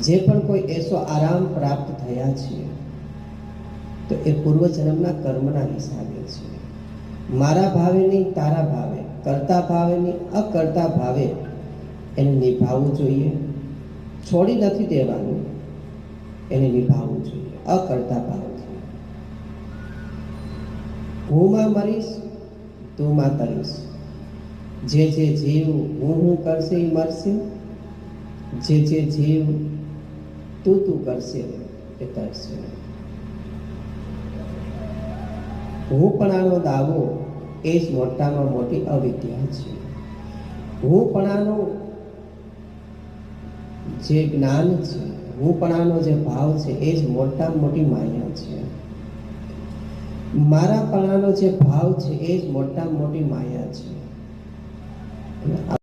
જે પણ કોઈ એસો આરામ પ્રાપ્ત થયા છે તો એ પૂર્વજન્મના કર્મના હિસાબે છે. મારા ભાવે નહીં, તારા ભાવે, કરતા ભાવે નહીં, અકર્તા ભાવે એને નિભાવવું જોઈએ. છોડી નથી દેવાનું, એને નિભાવવું જોઈએ અકર્તા ભાવથી. હું માં મરીશ, તું માં તરીશ. જે જીવ હું કરશે એ મરશે, જે જીવ તું કરશે એ તરશે. હું પણ આનો દાવો એ જ મોટામાં મોટી અવિદ્યા છે. હું પણ આનો જે જ્ઞાન છે, હું પણ આનો જે ભાવ છે એ જ મોટામાં મોટી માયા છે. મારા પણાનો જે ભાવ છે એ જ મોટામાં મોટી માયા છે.